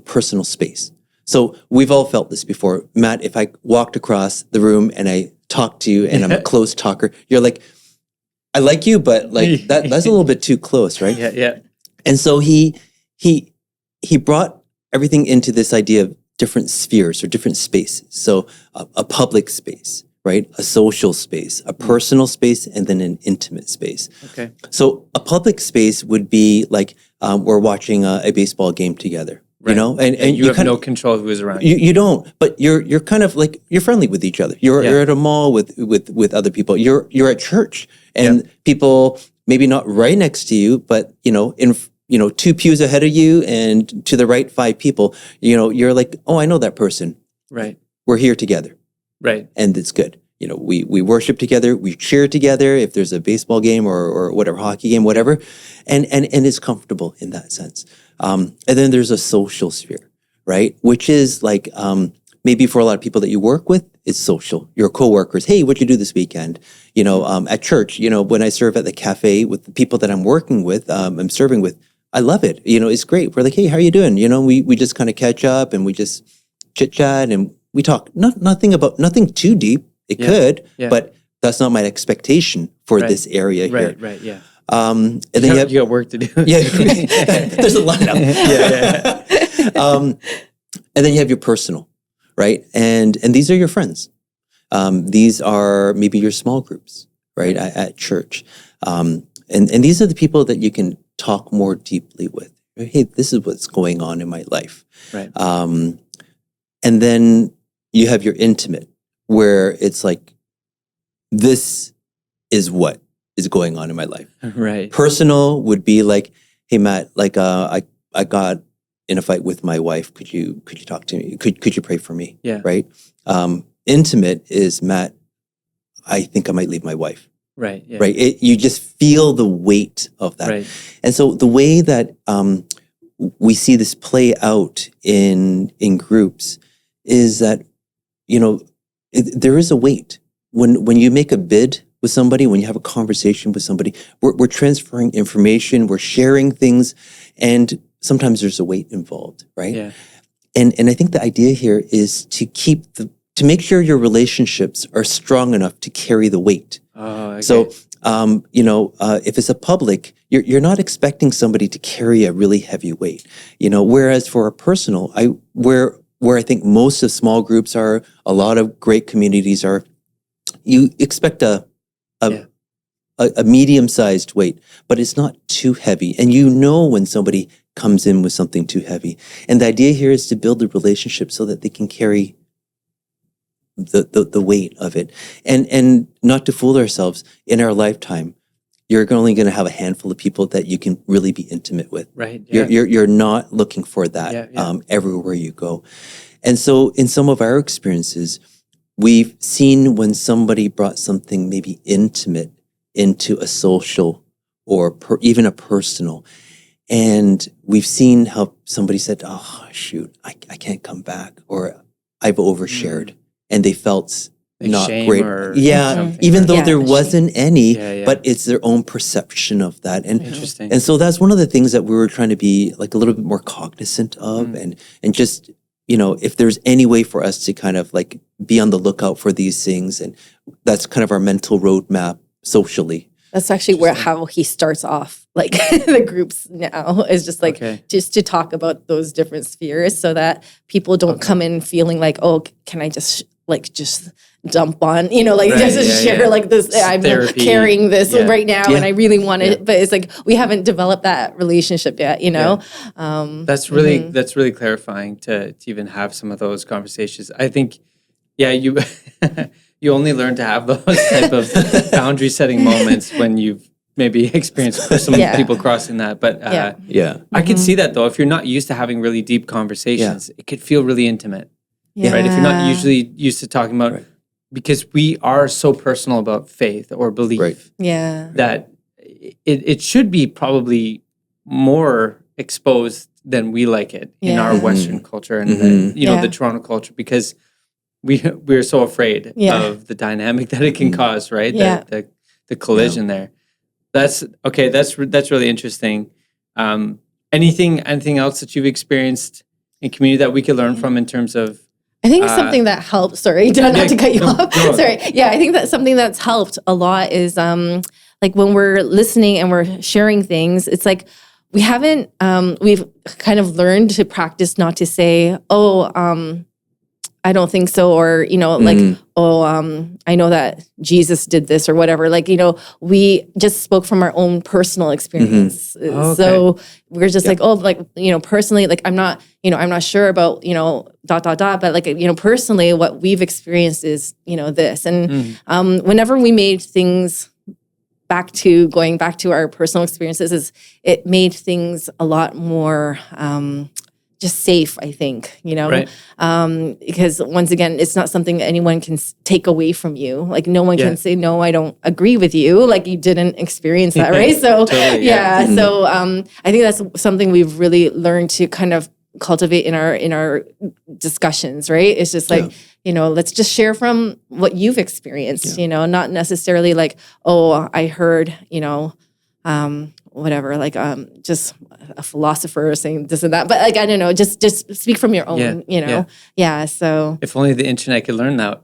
personal space. So we've all felt this before. Matt, if I walked across the room and I talked to you and I'm a close talker, you're like, I like you, but like that's a little bit too close, right? Yeah. And so he brought everything into this idea of different spheres or different spaces. So a public space, right? A social space, a personal space, and then an intimate space. Okay. So a public space would be like we're watching a baseball game together. Right. You know, and you have no control of who's around you don't, but you're kind of like you're friendly with each other. You're at a mall with other people. You're at church and people maybe not right next to you, but in 2 pews ahead of you and to the right 5 people. You're like, oh, I know that person. Right. We're here together. Right. And it's good. We worship together. We cheer together if there's a baseball game or whatever, hockey game, whatever, and it's comfortable in that sense. And then there's a social sphere, right? Which is like maybe for a lot of people that you work with, it's social. Your coworkers, hey, what'd you do this weekend? At church, when I serve at the cafe with the people that I'm working with, I'm serving with, I love it. It's great. We're like, hey, how are you doing? We just kind of catch up and we just chit chat and we talk. Nothing too deep. It could, but that's not my expectation for this area here. Right, yeah. And then you got work to do. Yeah, there's a lineup. And then you have your personal, right? And these are your friends. These are maybe your small groups, right, at church. And these are the people that you can talk more deeply with. Hey, this is what's going on in my life. Right. And then you have your intimate, where it's like, this is what is going on in my life. Right. Personal would be like, hey, Matt, like I got in a fight with my wife. Could you talk to me? Could you pray for me? Yeah. Right. Intimate is, Matt, I think I might leave my wife. Right. Yeah. Right. You just feel the weight of that. Right. And so the way that we see this play out in groups is that, there is a weight. When you make a bid with somebody, when you have a conversation with somebody, we're transferring information, we're sharing things, and sometimes there's a weight involved, right? Yeah. And I think the idea here is to make sure your relationships are strong enough to carry the weight. Oh, okay. So, if it's a public, you're not expecting somebody to carry a really heavy weight, whereas for a personal, where I think most of small groups are, a lot of great communities are, you expect a medium-sized weight, but it's not too heavy. And when somebody comes in with something too heavy. And the idea here is to build a relationship so that they can carry the weight of it. And not to fool ourselves, in our lifetime, you're only going to have a handful of people that you can really be intimate with. Right. Yeah. You're not looking for that everywhere you go. And so in some of our experiences, we've seen when somebody brought something maybe intimate into a social or even a personal, and we've seen how somebody said, oh, shoot, I can't come back, or I've overshared, and they felt like not shame great. Even though there wasn't any, but it's their own perception of that. And interesting. And so that's one of the things that we were trying to be like a little bit more cognizant of, and just, if there's any way for us to kind of like be on the lookout for these things, and that's kind of our mental roadmap socially. That's actually how he starts off, like the groups now, is just like just to talk about those different spheres, so that people don't come in feeling like, oh, can I just dump on, share like this. I'm therapy. Carrying this right now, and I really want it, but it's like we haven't developed that relationship yet. That's really clarifying to even have some of those conversations. I think, you you only learn to have those type of boundary setting moments when you've maybe experienced some people crossing that. But I could see that though. If you're not used to having really deep conversations, it could feel really intimate. Yeah. Right. If you're not usually used to talking about, because we are so personal about faith or belief, that it should be probably more exposed than we like it in our Western culture and the Toronto culture, because we're so afraid of the dynamic that it can cause, right? The collision there. That's okay. That's really interesting. Anything else that you've experienced in community that we could learn from in terms of? I think something that helps. Sorry, not to cut you off. Sorry. Yeah, I think that something that's helped a lot is like when we're listening and we're sharing things. It's like we haven't. We've kind of learned to practice not to say, "Oh, I don't think so," or like, "Oh, I know that Jesus did this," or whatever. Like, we just spoke from our own personal experience. Okay. So we're just like, oh, like, personally, like, I'm not sure about, but like, personally, what we've experienced is, this. And whenever we made things going back to our personal experiences, it made things a lot more just safe, I think, Right. Because once again, it's not something that anyone can take away from you. Like no one can say, no, I don't agree with you. Like you didn't experience that, right? So Totally, So I think that's something we've really learned to kind of cultivate in our discussions, right? It's just like, let's just share from what you've experienced, not necessarily like, oh, I heard, whatever, like just a philosopher saying this and that, but like I don't know, just speak from your own, So if only the internet could learn that,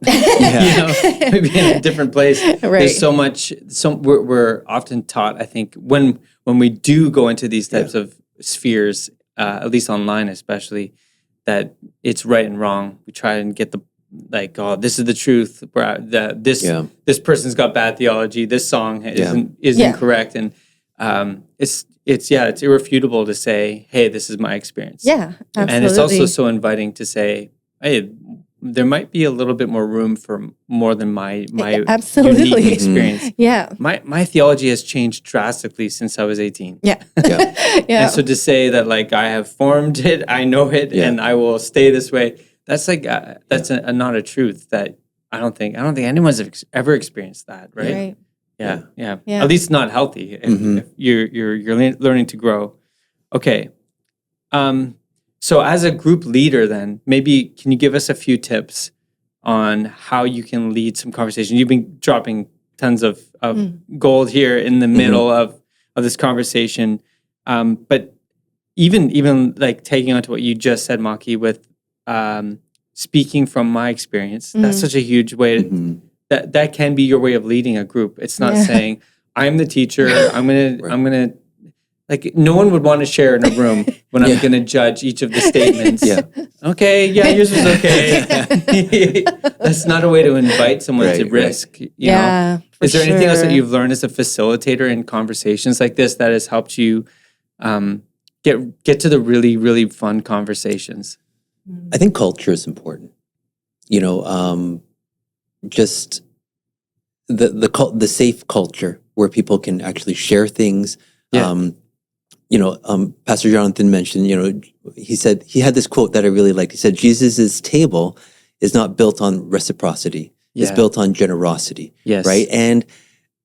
maybe in a different place. Right. There's so much. We're often taught, I think, when we do go into these types of spheres, at least online, especially, that it's right and wrong. We try and get oh, this is the truth. This person's got bad theology. This song is incorrect, and it's irrefutable to say, hey, this is my experience. Yeah, absolutely. And it's also so inviting to say, hey, there might be a little bit more room for more than my absolutely unique experience. Yeah. My theology has changed drastically since I was 18. Yeah. And so to say that like I have formed it, I know it, and I will stay this way, that's like that's not a truth that I don't think anyone's ever experienced that, right? Right. Yeah. At least not healthy. If you're learning to grow. Okay. So as a group leader, then maybe can you give us a few tips on how you can lead some conversation? You've been dropping tons of gold here in the middle of this conversation, but even like taking on to what you just said, Maki, with speaking from my experience, that's such a huge way to. That can be your way of leading a group. It's not saying I'm the teacher. I'm gonna like no one would want to share in a room when I'm gonna judge each of the statements. Okay, yours was okay. That's not a way to invite someone to risk. You know? Is there anything else that you've learned as a facilitator in conversations like this that has helped you get to the really, really fun conversations? I think culture is important. Just the safe culture where people can actually share things. Pastor Jonathan mentioned, he said, he had this quote that I really liked. He said, Jesus's table is not built on reciprocity. It's built on generosity. Yes. Right. And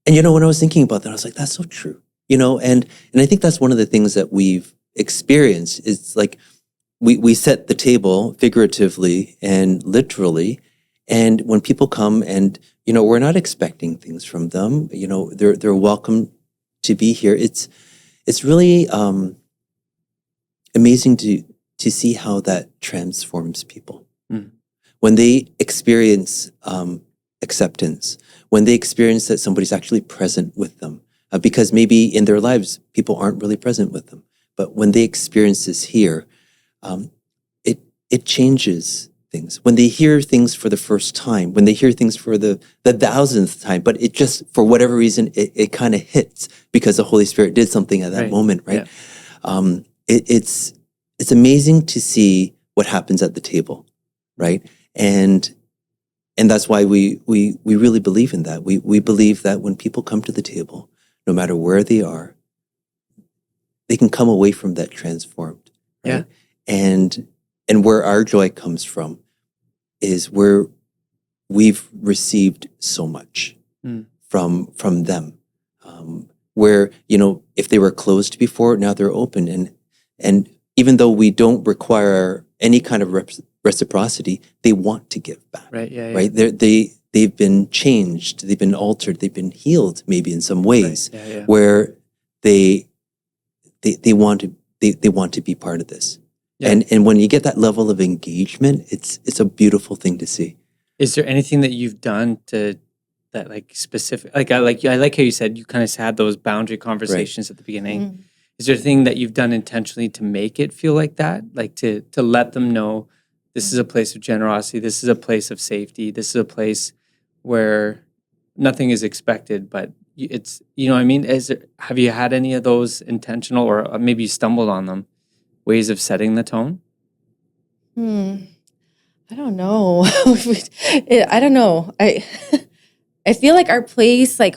when I was thinking about that, I was like, that's so true. And I think that's one of the things that we've experienced is like we set the table figuratively and literally. And when people come and, we're not expecting things from them, they're welcome to be here. It's really amazing to see how that transforms people. When they experience acceptance, when they experience that somebody's actually present with them, because maybe in their lives, people aren't really present with them. But when they experience this here, it changes things. When they hear things for the first time, when they hear things for the 1,000th time, but it just, for whatever reason, it kind of hits because the Holy Spirit did something at that moment, right? Yeah. It's amazing to see what happens at the table, right? And that's why we really believe in that. We believe that when people come to the table, no matter where they are, they can come away from that transformed, right? And where our joy comes from is where we've received so much from them. Where, if they were closed before, now they're open. And even though we don't require any kind of reciprocity, they want to give back. Right, yeah. Right? They've been changed, they've been altered, they've been healed maybe in some ways where they want to be part of this. And when you get that level of engagement, it's a beautiful thing to see. Is there anything that you've done to that like specific? Like I like how you said you kind of had those boundary conversations at the beginning. Is there a thing that you've done intentionally to make it feel like that? Like to let them know this is a place of generosity, this is a place of safety, this is a place where nothing is expected, but it's, you know what I mean? Have you had any of those intentional, or maybe you stumbled on them, ways of setting the tone? I don't know. I don't know. I feel like our place, like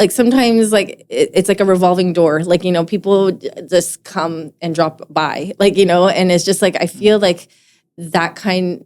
sometimes, like it's like a revolving door. Like, you know, people just come and drop by, like, you know, and it's just like I feel like that kind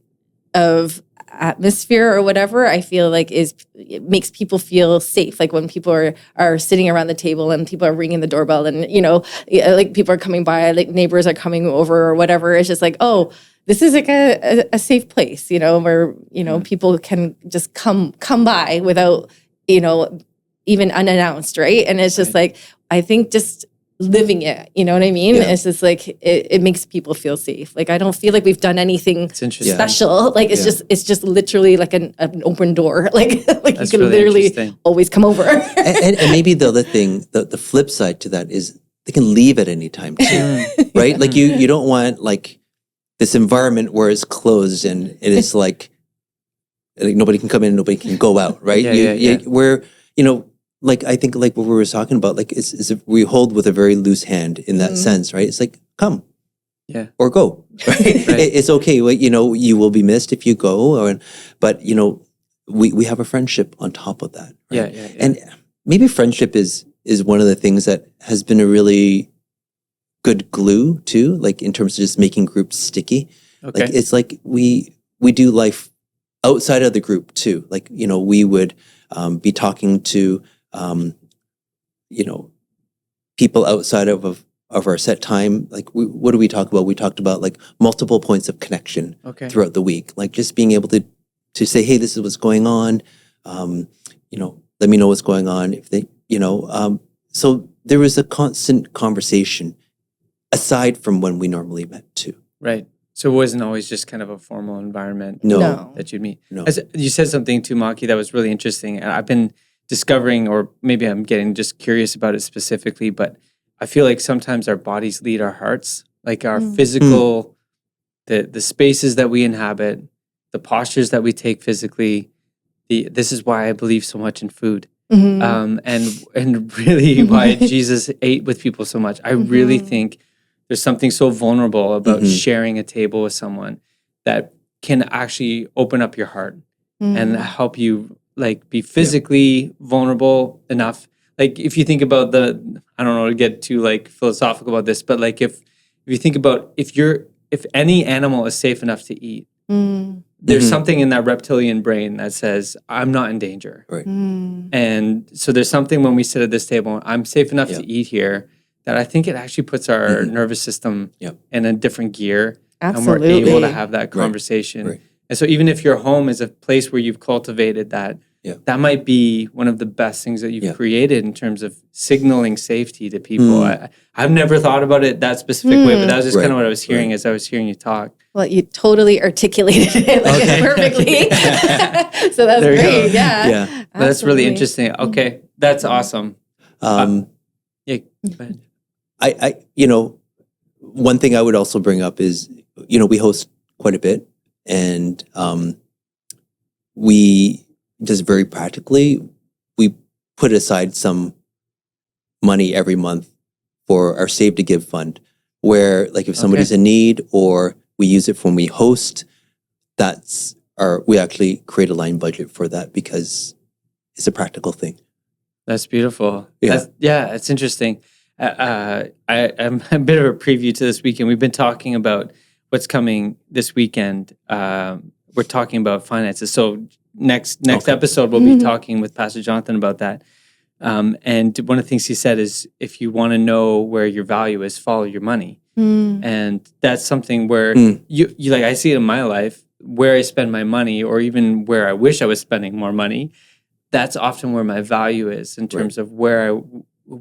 of atmosphere or whatever, I feel like it makes people feel safe. Like when people are sitting around the table and people are ringing the doorbell and, you know, like people are coming by, like neighbors are coming over or whatever. It's just like, oh, this is like a safe place, you know, where, you know, people can just come by without, you know, even unannounced, right? And it's just like, I think just living it, you know what I mean? Yeah. It's just like, it makes people feel safe. Like, I don't feel like we've done anything special. Like, it's just literally like an open door. Like you can really literally always come over. and maybe the other thing, the flip side to that is they can leave at any time too, right? Like you don't want like this environment where it's closed and it's like nobody can come in, nobody can go out, right? Where, you know, like I think like what we were talking about, like is we hold with a very loose hand in that sense, right? It's like come, or go, right? It's okay. You know, you will be missed if you go, but you know, we have a friendship on top of that, right? And maybe friendship is one of the things that has been a really good glue too, like in terms of just making groups sticky. Okay. Like it's like we do life outside of the group too. Like, you know, we would be talking to you know, people outside of our set time. Like what do we talk about? We talked about like multiple points of connection throughout the week. Like just being able to say, hey, this is what's going on. You know, let me know what's going on. If they, you know, so there was a constant conversation aside from when we normally met too. Right. So it wasn't always just kind of a formal environment that you'd meet. No. You said something too, Maki, that was really interesting. And I've been discovering, or maybe I'm getting just curious about it specifically, but I feel like sometimes our bodies lead our hearts, like our physical, the spaces that we inhabit, the postures that we take physically. This is why I believe so much in food. And really why Jesus ate with people so much. I really think there's something so vulnerable about sharing a table with someone that can actually open up your heart and help you like be physically vulnerable enough. Like if you think about I don't know to get too like philosophical about this, but like if you think about if any animal is safe enough to eat, there's something in that reptilian brain that says, I'm not in danger. Right. And so there's something when we sit at this table, I'm safe enough to eat here, that I think it actually puts our nervous system in a different gear. Absolutely. And we're able to have that conversation. Right. And so even if your home is a place where you've cultivated that, that might be one of the best things that you've created in terms of signaling safety to people. I've never thought about it that specific way, but that was just kind of what I was hearing as I was hearing you talk. Well, you totally articulated it perfectly. So that's great. Yeah. That's really interesting. Okay. That's awesome. Go ahead. I you know, one thing I would also bring up is, you know, we host quite a bit, and we just very practically, we put aside some money every month for our Save to Give fund, where like if somebody's in need, or we use it when we host, we actually create a line budget for that because it's a practical thing. That's beautiful. It's interesting. I'm a bit of a preview to this weekend. We've been talking about what's coming this weekend. We're talking about finances. So next episode, we'll be talking with Pastor Jonathan about that. And one of the things he said is, if you want to know where your value is, follow your money. And that's something where you like, I see it in my life, where I spend my money, or even where I wish I was spending more money. That's often where my value is in terms of where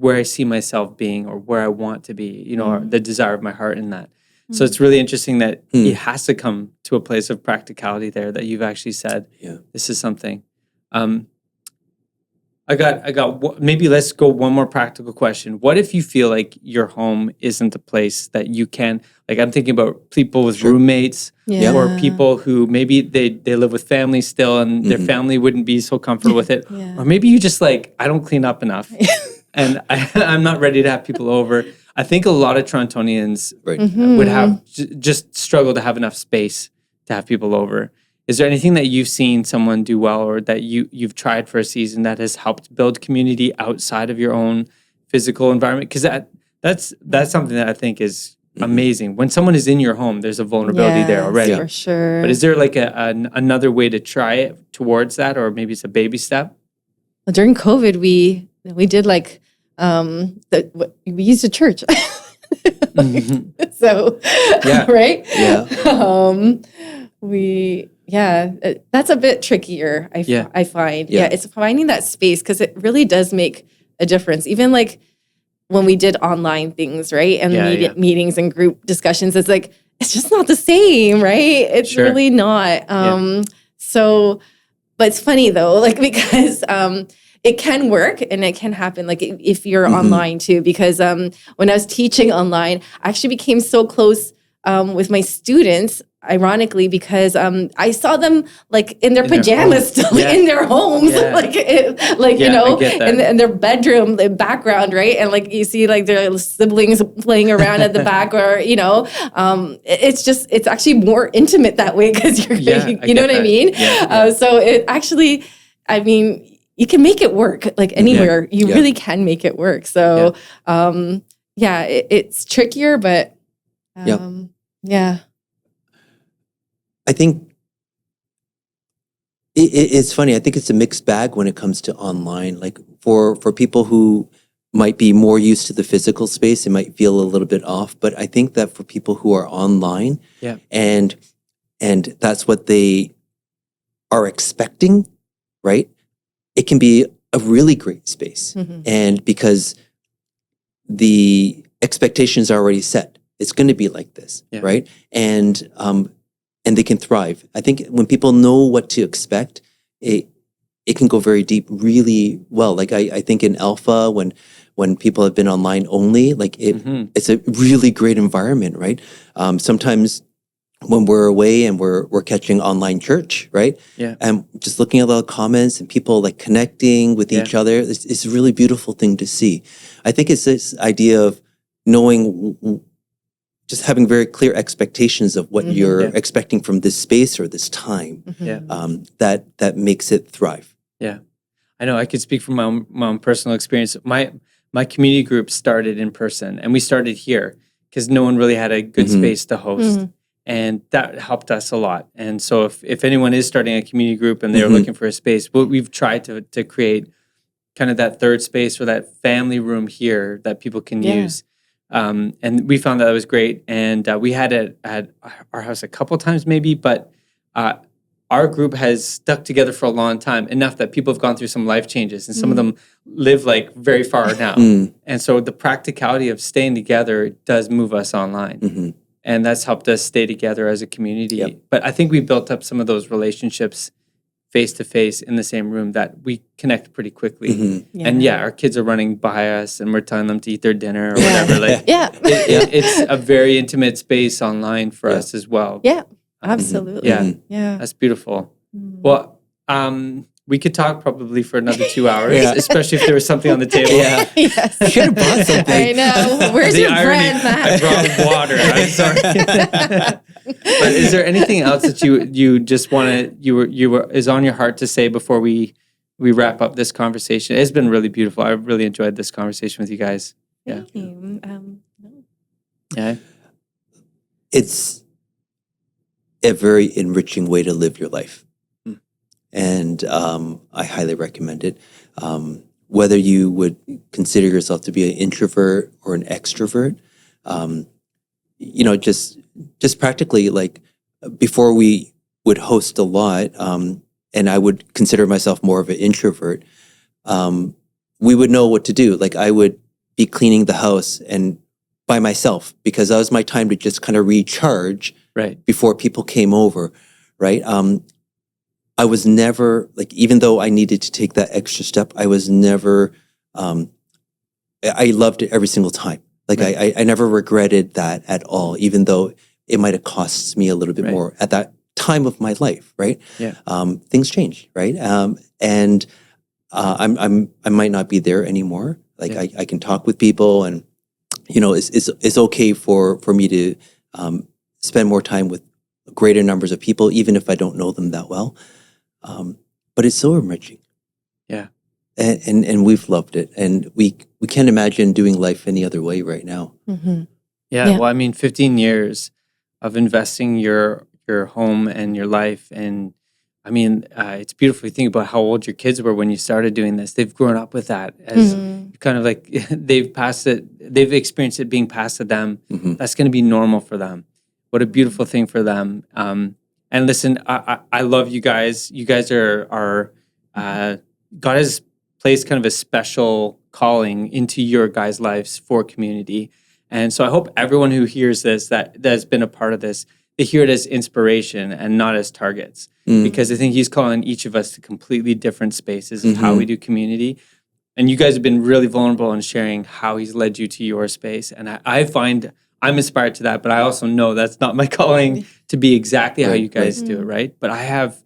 I see myself being, or where I want to be, you know, or the desire of my heart in that. So it's really interesting that it has to come to a place of practicality there, that you've actually said, this is something. I got. Maybe let's go one more practical question. What if you feel like your home isn't a place that you can, like, I'm thinking about people with roommates or people who maybe they live with family still and their family wouldn't be so comfortable with it. Or maybe you just like, I don't clean up enough and I'm not ready to have people over. I think a lot of Torontonians would have just struggle to have enough space to have people over. Is there anything that you've seen someone do well, or that you've tried for a season that has helped build community outside of your own physical environment? Because that's something that I think is amazing. When someone is in your home, there's a vulnerability there already. For sure. But is there like another way to try it towards that, or maybe it's a baby step? Well, during COVID, we did like we used a church. So right? That's a bit trickier, I find. It's finding that space, because it really does make a difference. Even like when we did online things, right? And meetings and group discussions, it's like, it's just not the same, right? It's really not. So, but it's funny though, like, because it can work and it can happen, like if you're online too, because when I was teaching online, I actually became so close with my students, ironically, because I saw them like in their pajamas still in their homes, you know, in their bedroom, the background, right? And like you see like their siblings playing around at the back, or, you know, it's actually more intimate that way, because you're, you know what I mean? So it actually, I mean, you can make it work like anywhere. You really can make it work. So it's trickier, but I think it's funny. I think it's a mixed bag when it comes to online. Like for people who might be more used to the physical space, it might feel a little bit off. But I think that for people who are online and that's what they are expecting, right? It can be a really great space. And because the expectations are already set, it's going to be like this, right? And they can thrive. I think when people know what to expect, it can go very deep really well. Like I think in Alpha, when people have been online only, like it's a really great environment, right? Sometimes when we're away and we're catching online church, right? And just looking at all the comments and people like connecting with each other, it's a really beautiful thing to see. I think it's this idea of knowing, just having very clear expectations of what you're expecting from this space or this time, that makes it thrive. Yeah, I know. I could speak from my own personal experience. My community group started in person, and we started here because no one really had a good space to host. And that helped us a lot. And so if anyone is starting a community group and they're looking for a space, we've tried to create kind of that third space or that family room here that people can use. And we found that was great. And we had it at our house a couple times maybe, but our group has stuck together for a long time, enough that people have gone through some life changes, and some of them live like very far now. And so the practicality of staying together does move us online. And that's helped us stay together as a community. But I think we built up some of those relationships face to face in the same room that we connect pretty quickly. And our kids are running by us and we're telling them to eat their dinner or whatever. Like, it's a very intimate space online for us as well. Absolutely. That's beautiful. Well, we could talk probably for another 2 hours, especially if there was something on the table. You should have brought something. I know. Where's your bread, Matt? I brought water. I'm sorry. But is there anything else that you just want to is on your heart to say before we wrap up this conversation? It's been really beautiful. I really enjoyed this conversation with you guys. Thank you. It's a very enriching way to live your life. And I highly recommend it. Whether you would consider yourself to be an introvert or an extrovert, just practically, like before we would host a lot, and I would consider myself more of an introvert, we would know what to do. Like I would be cleaning the house and by myself because that was my time to just kind of recharge before people came over, right? I was never, like, even though I needed to take that extra step, I was never, I loved it every single time. Like, I never regretted that at all, even though it might have cost me a little bit more at that time of my life, right? Yeah. Things change, right? And I might not be there anymore. Like, I can talk with people, and it's okay for me to spend more time with greater numbers of people, even if I don't know them that well. But it's so enriching. Yeah. And we've loved it. And we can't imagine doing life any other way right now. Mm-hmm. Yeah. Well, I mean, 15 years of investing your home and your life. And I mean, it's beautiful. You think about how old your kids were when you started doing this. They've grown up with that as kind of like they've experienced it being passed to them. Mm-hmm. That's going to be normal for them. What a beautiful thing for them. And listen, I love you guys. You guys are God has placed kind of a special calling into your guys' lives for community. And so I hope everyone who hears this, that's been a part of this, they hear it as inspiration and not as targets. Because I think he's calling each of us to completely different spaces of how we do community. And you guys have been really vulnerable in sharing how he's led you to your space. And I find I'm inspired to that, but I also know that's not my calling to be exactly how you guys do it, right? But I have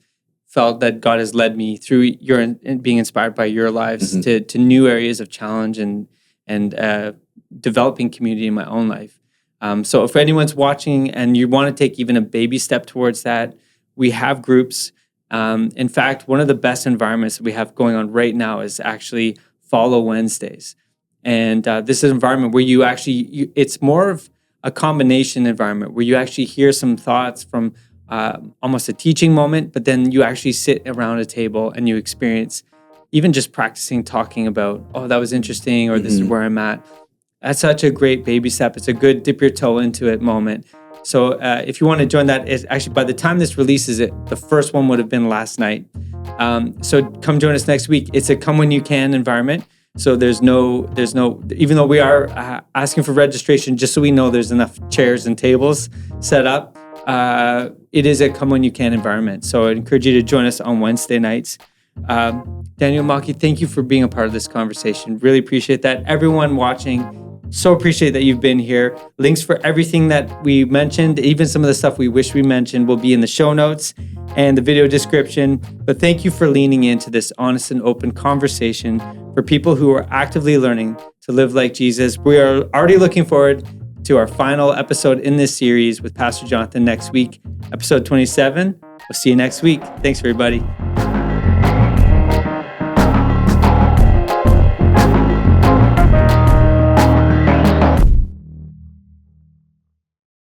felt that God has led me through being inspired by your lives to new areas of challenge and developing community in my own life. So if anyone's watching and you want to take even a baby step towards that, we have groups. In fact, one of the best environments that we have going on right now is actually Follow Wednesdays. And this is an environment where you actually, it's more of a combination environment where you actually hear some thoughts from almost a teaching moment, but then you actually sit around a table and you experience even just practicing talking about, oh, that was interesting, or this is where I'm at. That's such a great baby step. It's a good dip your toe into it moment. So if you want to join that, is actually by the time this releases it, the first one would have been last night. So come join us next week. It's a come when you can environment. So there's no, even though we are asking for registration, just so we know there's enough chairs and tables set up, it is a come when you can environment. So I encourage you to join us on Wednesday nights. Daniel, Maki, thank you for being a part of this conversation. Really appreciate that. Everyone watching, so appreciate that you've been here. Links for everything that we mentioned, even some of the stuff we wish we mentioned, will be in the show notes and the video description. But thank you for leaning into this honest and open conversation for people who are actively learning to live like Jesus. We are already looking forward to our final episode in this series with Pastor Jonathan next week, episode 27. We'll see you next week. Thanks, everybody.